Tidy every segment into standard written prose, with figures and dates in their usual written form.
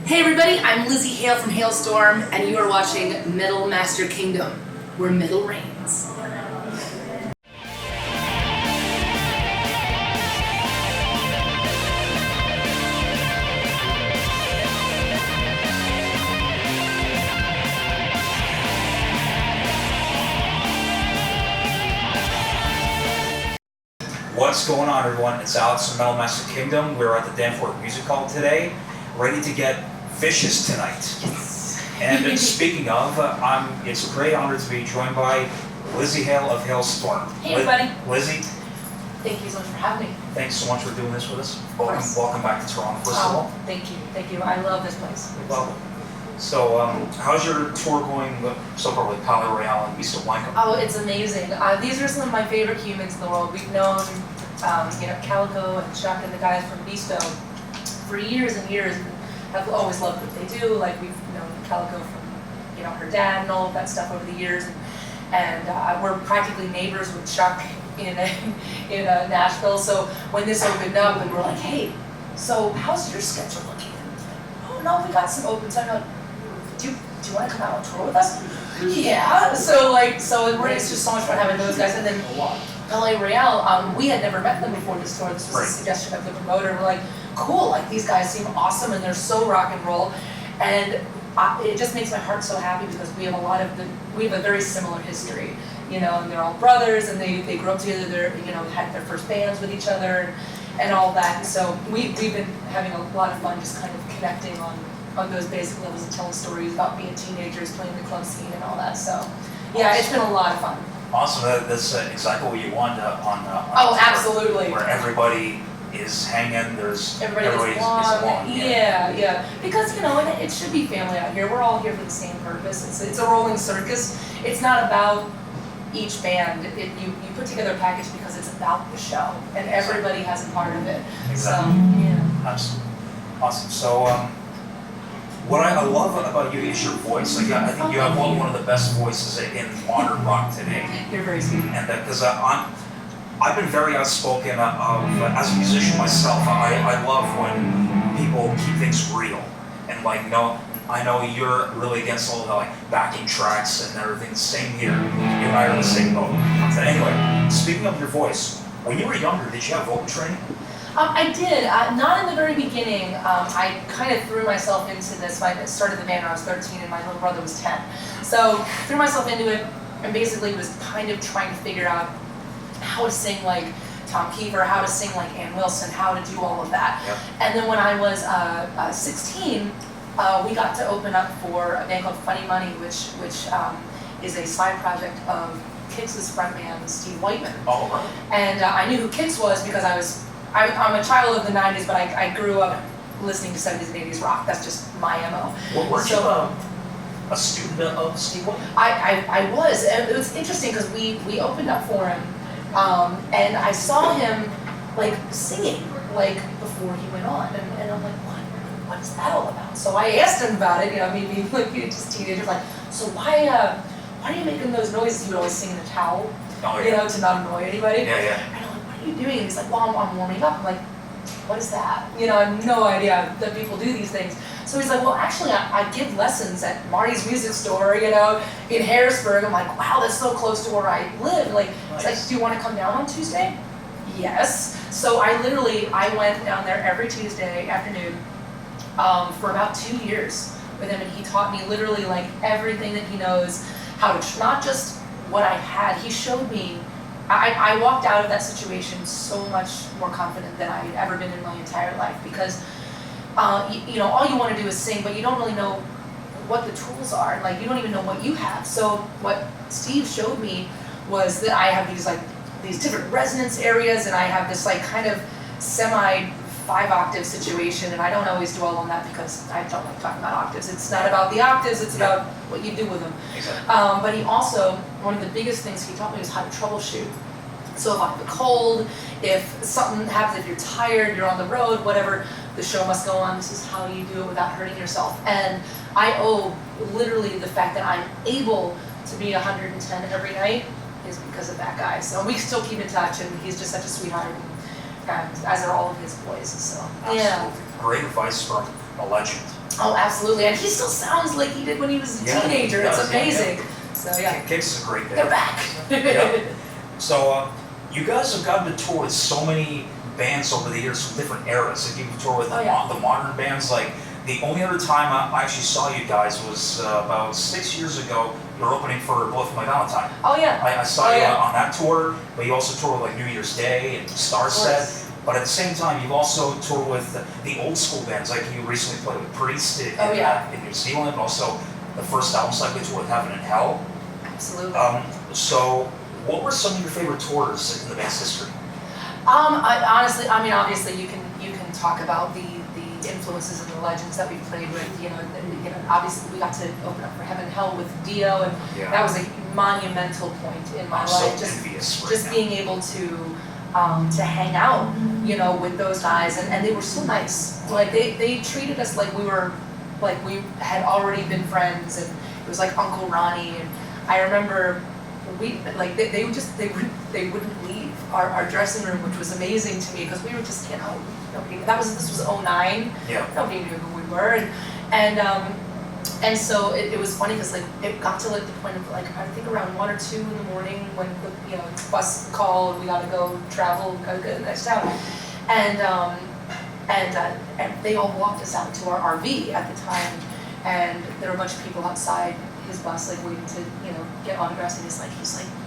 Hey everybody, I'm Lzzy Hale from Halestorm, and you are watching Metal Master Kingdom, where metal reigns. What's going on, everyone? It's Alex from Metal Master Kingdom. We're at the Danforth Music Hall today, ready to get vicious tonight. Yes. And speaking of, it's a great honor to be joined by Lzzy Hale of Halestorm. Hey everybody. Lzzy, Thank you so much for having me. thanks so much for doing this with us. course. Welcome back to Toronto, first of all. Thank you. I love this place. Welcome. So, how's your tour going so far with Palaye, Royale, and Beasto, Blanco? Oh, it's amazing. These are some of my favorite humans in the world. We've known, Calico and Chuck and the guys from Beasto for years and years, and have always loved what they do. Like, we've known Calico from, her dad and all of that stuff over the years, and we're practically neighbors with Chuck in Nashville. So when this opened up, and we're like, hey, so how's your schedule looking? Oh no, we got some open time. Do you want to come out on tour with us? Yeah. So it's just so much fun having those guys. And then Palaye Royale, we had never met them before this tour. This was a suggestion of the promoter. And we're like, cool, like these guys seem awesome and they're so rock and roll. And it just makes my heart so happy because we have a very similar history, and they're all brothers and they grew up together. They're, had their first bands with each other and all that. And so we've been having a lot of fun just kind of connecting on those basic levels and telling stories about being teenagers, playing the club scene and all that. So yeah, It's been a lot of fun. Awesome. That's exactly what you want on oh, absolutely. Where everybody is hanging, everybody's along. Yeah. Because, it should be family out here. We're all here for the same purpose. It's a rolling circus. It's not about each band. You put together a package because it's about the show, and everybody has a part of it. Exactly. So, yeah. Absolutely. Awesome. So, what I love about you is your voice. Like, I think you have one of the best voices in modern rock today. You're very sweet. And because I've been very outspoken as a musician myself. I love when people keep things real. And I know you're really against all the backing tracks and everything. Same here. You and I are in the same boat. So anyway, speaking of your voice, when you were younger, did you have vocal training? I did, not in the very beginning. I kind of threw myself into this. I started the band when I was 13 and my little brother was 10. So threw myself into it and basically was kind of trying to figure out how to sing like Tom Kiefer, how to sing like Ann Wilson, how to do all of that. Yep. And then when I was 16, we got to open up for a band called Funny Money, which is a side project of Kix' frontman, Steve Whiteman. Oh, right. And I knew who Kix was because I'm a child of the 90s, but I grew up listening to 70s and 80s rock. That's just my MO. Weren't you a student of Steve Whiteman? I was. And it was interesting because we opened up for him, and I saw him singing before he went on, and I'm like, what is that all about? So I asked him about it. Me being just teenagers, so why are you making those noises? He would always sing in a towel, to not annoy anybody. Yeah. What are you doing? And he's like, well, I'm warming up. I'm like, what is that? I have no idea that people do these things. So he's like, well, actually, I give lessons at Marty's Music Store, in Harrisburg. I'm like, wow, that's so close to where I live. It's like, do you want to come down on Tuesday? Yes. So I went down there every Tuesday afternoon for about 2 years with him, and he taught me literally everything that he knows, how to, not just what I had. He showed me. I walked out of that situation so much more confident than I had ever been in my entire life because, all you want to do is sing, but you don't really know what the tools are. You don't even know what you have. So what Steve showed me was that I have these different resonance areas, and I have this kind of semi 5-octave situation, and I don't always dwell on that because I don't like talking about octaves. It's not about the octaves, it's about what you do with them. Exactly. But he also, one of the biggest things he taught me was how to troubleshoot. So if I have a cold, if something happens, if you're tired, you're on the road, whatever, the show must go on. This is how you do it without hurting yourself. And I owe literally the fact that I'm able to be 110 every night is because of that guy. So we still keep in touch, and he's just such a sweetheart. As are all of his boys. So absolutely. yeah. Great advice from a legend. Oh, absolutely, and he still sounds like he did when he was a teenager. It's amazing. So yeah. Kicks is a great band. They're back. Yeah. So you guys have gotten to tour with so many bands over the years from different eras. Like you tour with the modern bands. Like the only other time I actually saw you guys was about 6 years ago. You were opening for Blow for My Valentine. Oh yeah. I saw you on that tour, but you also toured with like New Year's Day and Starset. But at the same time, you've also toured with the old school bands. Like you recently played with Priest in New Zealand, and also the first album cycle tour with Heaven and Hell. Absolutely. So what were some of your favorite tours in the band's history? Obviously, you can talk about the influences and the legends that we played with. Obviously, we got to open up for Heaven and Hell with Dio, and that was a monumental point in my life. Just being able to hang out, with those guys, and they were so nice. Like they treated us like we had already been friends, and it was like Uncle Ronnie. And I remember they wouldn't leave our dressing room, which was amazing to me because we were just this was 2009. Yeah. Nobody knew who we were, and so it was funny because it got to the point of I think around 1 or 2 in the morning when the bus called, we gotta go travel, gotta go to the next town, and they all walked us out to our RV at the time, and there were a bunch of people outside his bus waiting to get autographs, and he's like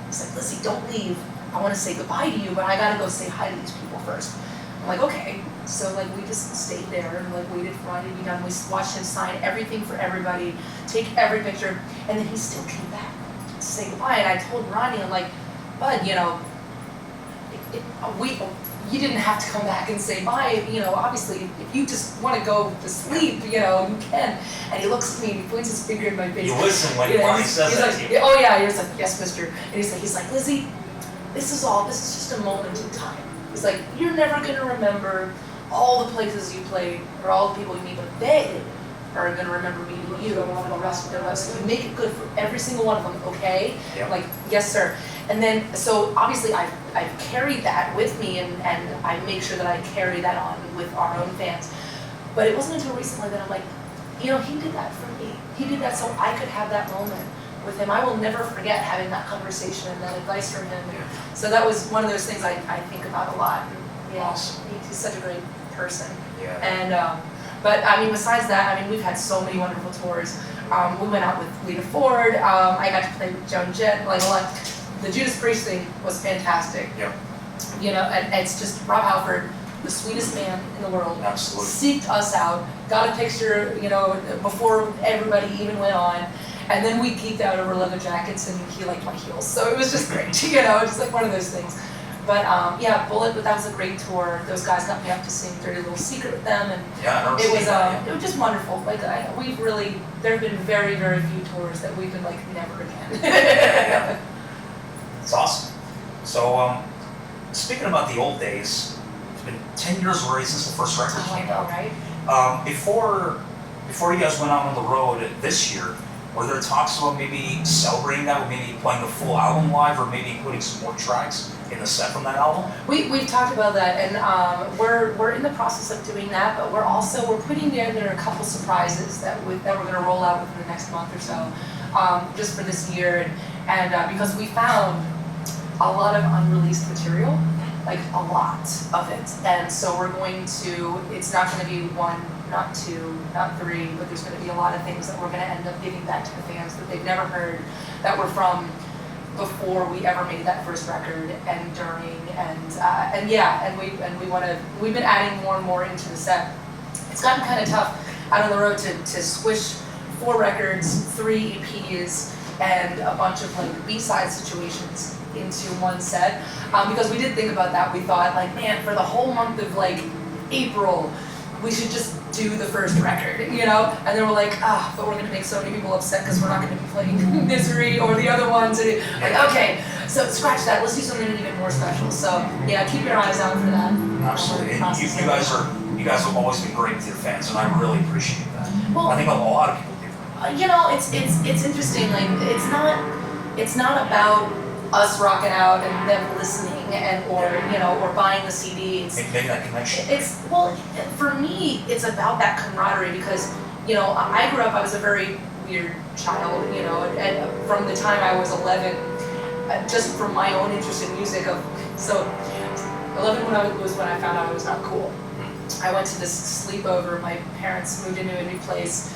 Lzzy, don't leave. I want to say goodbye to you, but I gotta go say hi to these people first. I'm like, okay. So we just stayed there and waited for Ronnie to be done. We watched him sign everything for everybody, take every picture, and then he still came back to say goodbye. And I told Ronnie, I'm like, Bud, you didn't have to come back and say bye. Obviously, if you just want to go to sleep, you can. And he looks at me and he points his finger in my face. You listen when Ronnie says that to you. Oh yeah, he was like, yes, mister. And he's like, Lzzy, this is just a moment in time. He's like, you're never gonna remember all the places you played or all the people you meet, but they are gonna remember meeting you for the rest of their lives. So you make it good for every single one of them, okay? Yep. I'm like, yes, sir. And then, so obviously I've carried that with me, and I make sure that I carry that on with our own fans. But it wasn't until recently that I'm like, he did that for me. He did that so I could have that moment with him. I will never forget having that conversation and that advice from him. Yeah. So that was one of those things I think about a lot. And, Awesome. He's such a great person. Yeah. And but besides that, we've had so many wonderful tours. We went out with Lita Ford. I got to play with Joan Jett. The Judas Priest thing was fantastic. Yep. And it's just Rob Halford, the sweetest man in the world. Absolutely. Seeked us out, got a picture, before everybody even went on. And then we geeked out over leather jackets, and he liked my heels. So it was just great, just one of those things. But Bullet, that was a great tour. Those guys got me up to sing Dirty Little Secret with them, and it was just wonderful. There have been very, very few tours that we've been never again. Yeah. It's awesome. So speaking about the old days, it's been 10 years already since the first record came out. Right? Before you guys went out on the road this year, were there talks about maybe celebrating that with maybe playing the full album live, or maybe including some more tracks in the set from that album? We've talked about that, and we're in the process of doing that, but we're putting together a couple surprises that we're going to roll out within the next month or so, just for this year, and because we found a lot of unreleased material, a lot of it, and so it's not going to be 1, not 2, not 3, but there's going to be a lot of things that we're going to end up giving back to the fans that they've never heard, that were from before we ever made that first record, and during, we've been adding more and more into the set. It's gotten kind of tough out on the road to squish 4 records, 3 EPs, and a bunch of B-side situations into one set, because we did think about that. We thought man, for the whole month of April, we should just do the first record, and then we're but we're gonna make so many people upset because we're not gonna be playing Misery or the other ones, and okay, so scratch that, let's do something even more special. So yeah, keep your eyes out for that. Absolutely. And you guys have always been great with your fans, and I really appreciate that. Well, I think a lot of people do. It's interesting, it's not about us rocking out and them listening. and or buying the CD. Making that connection. For me, it's about that camaraderie because, I grew up, I was a very weird child, and from the time I was 11, just from my own interest in music. 11 was when I found out I was not cool. I went to this sleepover. My parents moved into a new place.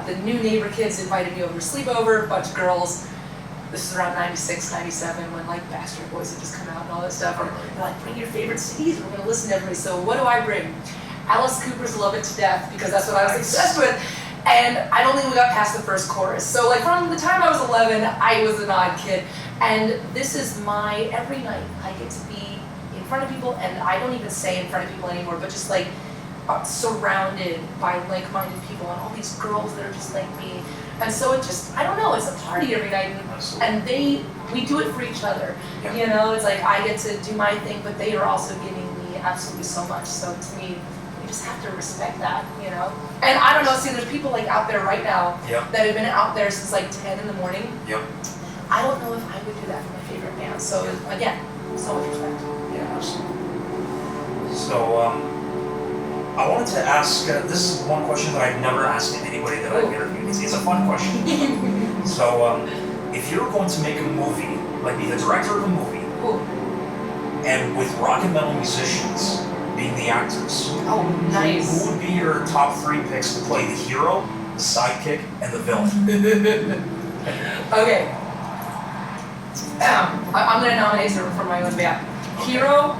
The new neighbor kids invited me over to sleepover, a bunch of girls. This is around 96, 97, when like Backstreet Boys had just come out and all that stuff. And they're like, bring your favorite CDs, we're gonna listen to everybody. So what do I bring? Alice Cooper's Love It to Death, because that's what I was obsessed with. And I don't think we got past the first chorus. So like from the time I was 11, I was an odd kid. And this is every night I get to be in front of people, and I don't even say in front of people anymore, but just like surrounded by like-minded people and all these girls that are just like me. And so I don't know, it's a party every night, and we do it for each other. It's like I get to do my thing, but they are also giving me absolutely so much. So to me, you just have to respect that, And I don't know, see, there's people like out there right now that have been out there since like 10 in the morning. Yep. I don't know if I would do that for my favorite band. So again, so much respect. Yeah, absolutely. So, I wanted to ask, this is one question that I've never asked anybody that I've interviewed. It's a fun question. So, if you're going to make a movie, like be the director of a movie, and with rock and metal musicians being the actors, nice. Who would be your top 3 picks to play the hero, the sidekick, and the villain? Okay. I'm going to nominate her for my own band. Hero,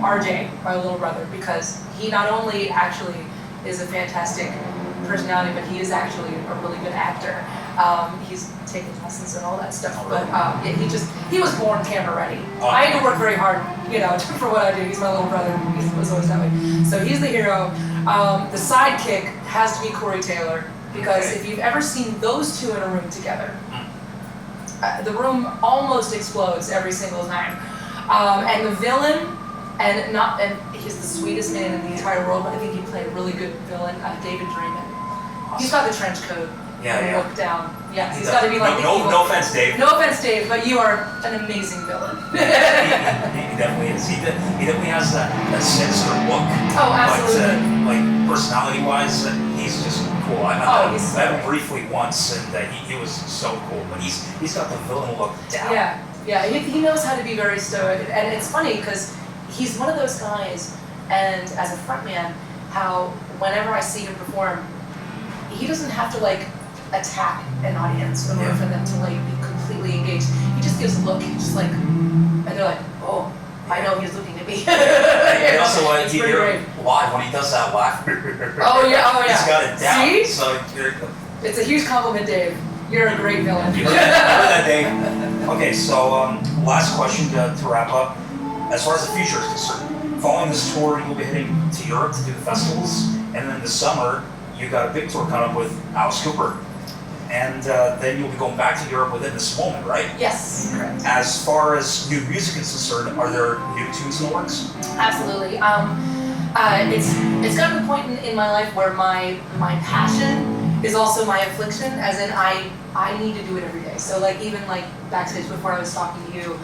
RJ, my little brother, because he not only actually is a fantastic personality, but he is actually a really good actor. He's taken lessons and all that stuff, but he was born camera ready. I had to work very hard, for what I do. He's my little brother. He was always that way. So he's the hero. The sidekick has to be Corey Taylor, because if you've ever seen those two in a room together, the room almost explodes every single time. And the villain, and he's the sweetest man in the entire world, but I think he played a really good villain, David Draymond. He's got the trench coat. Look down. Yeah, he's got to be like the evil. No offense, Dave. No offense, Dave, but you are an amazing villain. He definitely is. He definitely has that sinister look. Oh, absolutely. But personality-wise, he's just cool. I met him briefly once, and he was so cool. But he's got the villain look down. Yeah. He knows how to be very stoic, and it's funny because he's one of those guys. And as a frontman, how whenever I see him perform, he doesn't have to attack an audience in order for them to be completely engaged. He just gives a look. He's just and they're like, oh, I know he's looking at me. And also, you hear live when he does that laugh. Oh yeah. He's got it down. See? So it's a huge compliment, Dave. You're a great villain. You heard that, Dave. Okay, so last question to wrap up. As far as the future is concerned, following this tour, you'll be heading to Europe to do the festivals, and then this summer, you got a big tour coming up with Alice Cooper. And then you'll be going back to Europe within this moment, right? Yes, correct. As far as new music is concerned, are there new tunes in the works? Absolutely. It's gotten to the point in my life where my passion is also my affliction, as in I need to do it every day. So even backstage before I was talking to you,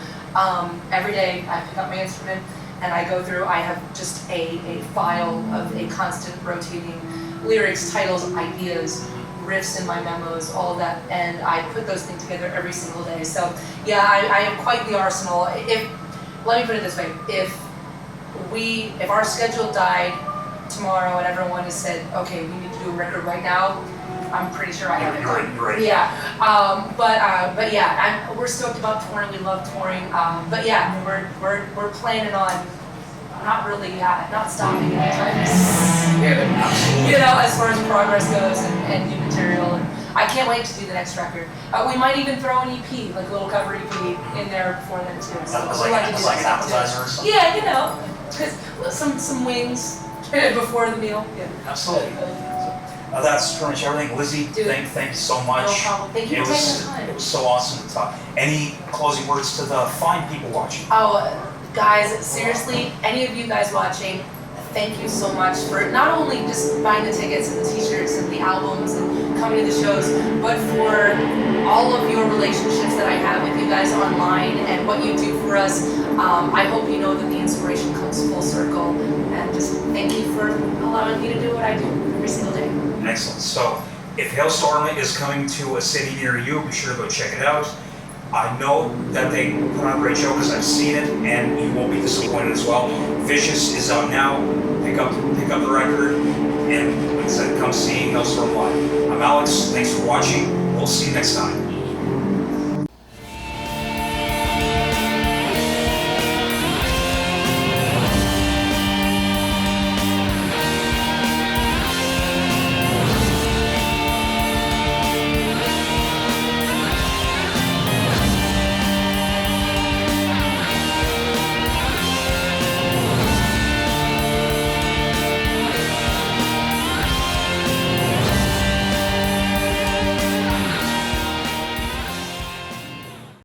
every day I pick up my instrument and I go through, I have just a file of a constant rotating lyrics, titles, ideas, riffs in my memos, all of that, and I put those things together every single day. So I have quite the arsenal. Let me put it this way, if our schedule died tomorrow and everyone has said, okay, we need to do a record right now, I'm pretty sure I have it done. You're right. Yeah, but we're stoked about touring. We love touring. But we're planning on not stopping anytime soon. As far as progress goes and new material. And I can't wait to do the next record. We might even throw an EP, a little cover EP, in there before then too. So As an appetizer or something? Yeah, because some wings before the meal. Yeah. Absolutely. That's pretty much everything. Lzzy, thank you so much. No problem. Thank you for taking the time. It was so awesome to talk. Any closing words to the fine people watching? Oh, guys, seriously, any of you guys watching, thank you so much for not only just buying the tickets and the t-shirts and the albums and coming to the shows, but for all of your relationships that I have with you guys online and what you do for us. I hope you know that the inspiration comes full circle, and just thank you for allowing me to do what I do every single day. Excellent. So, if Halestorm is coming to a city near you, be sure to go check it out. I know that they put on a great show because I've seen it, and you won't be disappointed as well. Vicious is out now. Pick up the record, and like I said, come see Halestorm live. I'm Alex. Thanks for watching. We'll see you next time.